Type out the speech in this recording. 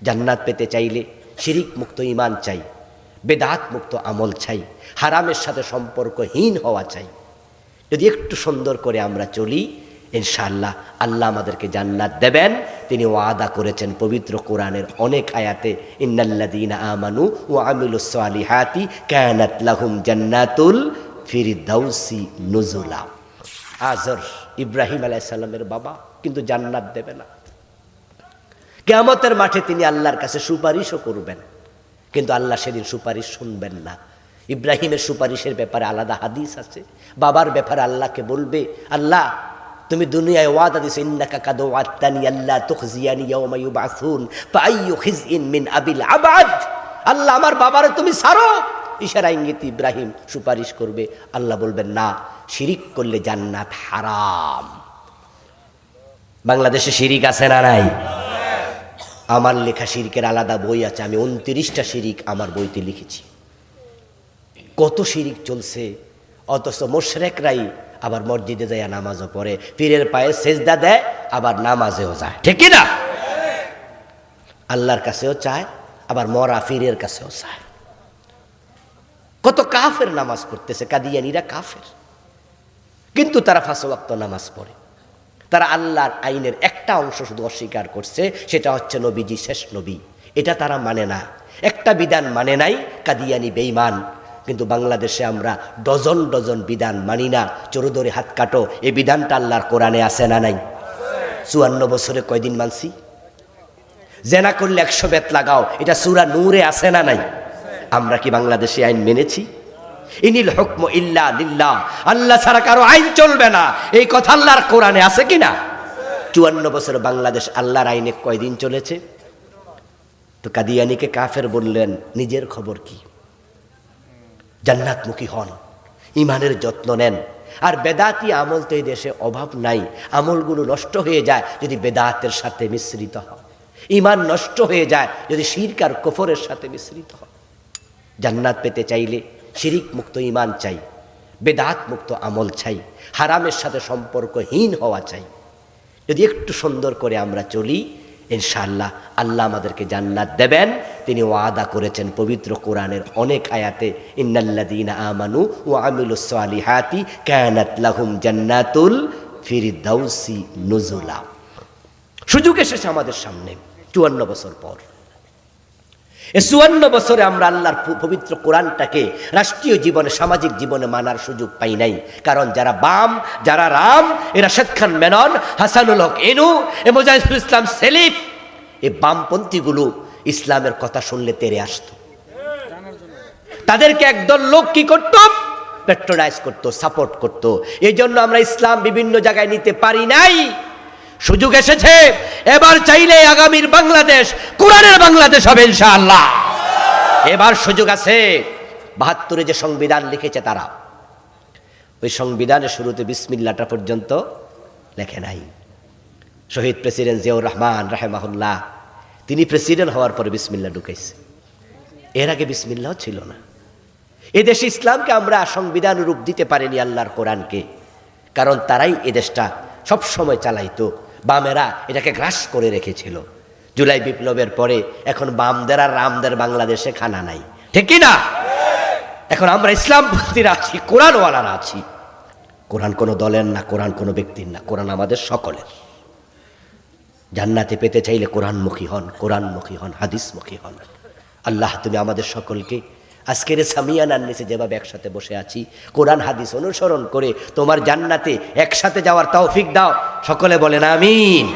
জান্নাত পেতে চাইলে শিরিক মুক্ত ঈমান চাই, বেদাত মুক্ত আমল চাই, হারামের সাথে সম্পর্কহীন হওয়া চাই। যদি একটু সুন্দর করে আমরা চলি, ইনশাআল্লাহ আল্লাহ আমাদেরকে জান্নাত দেবেন। তিনি ওয়াদা করেছেন পবিত্র কোরআনের অনেক আয়াতে, ইন্নাল্লাযীনা আমানু ওয়া আমিলুস সালিহাতি কানাত লাহুম জান্নাতুল ফিরদাউসি নুজুলা। আজর ইব্রাহিম আলাইহিস সালামের বাবা কিন্তু জান্নাত দেবে না। কিয়ামতের মাঠে তিনি আল্লাহর কাছে সুপারিশও করবেন, কিন্তু আল্লাহ সেদিন সুপারিশ শুনবেন না। ইব্রাহিমের সুপারিশের ব্যাপারে আলাদা হাদিস আছে। বাবার ব্যাপারে আল্লাহকে বলবে, আল্লাহ তুমি দুনিয়ায় ওয়াদা দিছো, ইন্নাকা কাদ ওয়া'আদতানি আল্লা তুখজিয়ানি ইয়াওমা ইউবআসুন ফাআইয়ু খিজইন মিন আবিল আবাদ। আল্লাহ আমার বাবারে তুমি ছাড়ো। ইশারা ইঙ্গিত ইব্রাহিম সুপারিশ করবে, আল্লাহ বলবেন না, শিরিক করলে জান্নাত হারাম। বাংলাদেশে শিরিক আছে না নাই? আমার লেখা শিরিকের আলাদা বই আছে, আমি 29টা শিরিক আমার বইতে লিখেছি। কত শিরিক চলছে, অথচ মুশরিকরাই আবার মসজিদে যায় নামাজও পড়ে, পীরের পায়ে সেজদা দেয়, আবার নামাজেও যায়, ঠিক কি না? আল্লাহর কাছেও চায়, আবার মরা পীরের কাছেও চায়। কত কাফের নামাজ পড়তেছে, কাদিয়ানীরা কাফের, কিন্তু তারা 5 ওয়াক্ত নামাজ পড়ে। তারা আল্লাহর আইনের একটা অংশ শুধু অস্বীকার করছে, সেটা হচ্ছে নবীজি শেষ নবী। এটা তারা মানে না, একটা বিধান মানে নাই, কাদিয়ানী বেঈমান। কিন্তু বাংলাদেশে আমরা ডজন ডজন বিধান মানি না, চোর ধরে হাত কাটো, এই বিধানটা আল্লাহর কোরআনে আছে না নাই? 54 বছরে কয়দিন মানছি? জেনা করলে 100 বেত লাগাও, এটা সূরা নূরে আছে না নাই? আমরা কি বাংলাদেশে আইন মেনেছি? ইনিল হুকমু ইল্লা লিল্লাহ, আল্লাহ ছাড়া কারো আইন চলবে না, এই কথা আল্লাহর কোরআনে আছে কিনা? 54 বছর বাংলাদেশ আল্লাহর আইনে কয়দিন চলেছে? তো কাদিয়ানীকে কাফের বললেন, নিজের খবর কি? জান্নাতমুখী হন, ইমানের যত্ন নেন। আর বেদাতি আমল তো এই দেশে অভাব নাই। আমলগুলো নষ্ট হয়ে যায় যদি বেদাতের সাথে মিশ্রিত হয়, ইমান নষ্ট হয়ে যায় যদি শিরক আর কুফরের সাথে মিশ্রিত হয়। জান্নাত পেতে চাইলে শিরিক মুক্ত ঈমান চাই, বেদাত মুক্ত আমল চাই, হারামের সাথে সম্পর্কহীন হওয়া চাই। যদি একটু সুন্দর করে আমরা চলি, ইনশাআল্লাহ আল্লাহ আমাদেরকে জান্নাত দেবেন। তিনি ওয়াদা করেছেন পবিত্র কোরআনের অনেক আয়াতে, ইন্নাল্লাযীনা আমানু ওয়া আমিলুস সালিহাতি কানাত লাহুম জান্নাতুল ফিরদাউসি নুজুলা। সুযোগ এসেছে আমাদের সামনে 54 বছর পর। এই 54 বছরে আমরা আল্লাহর পবিত্র কোরআনটাকে রাষ্ট্রীয় জীবনে, সামাজিক জীবনে মানার সুযোগ পাই নাই। কারণ যারা বাম, যারা রাম, এরা শেখ খান মেনন, হাসানুল হক এনু, মুজাহিদুল ইসলাম সেলিম, এই বামপন্থীগুলো ইসলামের কথা শুনলে তেরে আসতো। তাদেরকে একদল লোক কি করতো? প্যাট্রোনাইজ করতো, সাপোর্ট করতো। এই জন্য আমরা ইসলাম বিভিন্ন জায়গায় নিতে পারি নাই। সুযোগ এসেছে, এবার চাইলে আগামীর বাংলাদেশ কোরআনের বাংলাদেশ হবে ইনশাআল্লাহ। এবার সুযোগ আছে। 72-এ যে সংবিধান লিখেছে তারা, ওই সংবিধানের শুরুতে বিসমিল্লাহটা পর্যন্ত লেখে নাই। শহীদ প্রেসিডেন্ট জিয়াউর রহমান রাহিমাহুল্লাহ, তিনি প্রেসিডেন্ট হওয়ার পরে বিসমিল্লাহ ঢুকাইছে। এর আগে বিসমিল্লাহ ছিল না। এদেশে ইসলামকে আমরা সংবিধান রূপ দিতে পারিনি, আল্লাহর কোরআনকে, কারণ তারাই এদেশটা সবসময় চালাইতো। বামেরা এটাকে গ্রাস করে রেখেছিল। জুলাই বিপ্লবের পরে এখন বামদের আর রামদের বাংলাদেশে খানা নাই, ঠিক কি না? এখন আমরা ইসলামপন্থীরা আছি, কোরআনওয়ালারা আছি। কোরআন কোনো দলের না, কোরআন কোনো ব্যক্তির না, কোরআন আমাদের সকলের। জান্নাতে পেতে চাইলে কোরআনমুখী হন, কোরআনমুখী হন, হাদিসমুখী হন। আল্লাহ তুমি আমাদের সকলকে আজকের সামিয়ানার নিচে যেভাবে একসাথে বসে আছি, কোরআন হাদিস অনুসরণ করে তোমার জান্নাতে একসাথে যাওয়ার তৌফিক দাও। সকলে বলেন আমিন।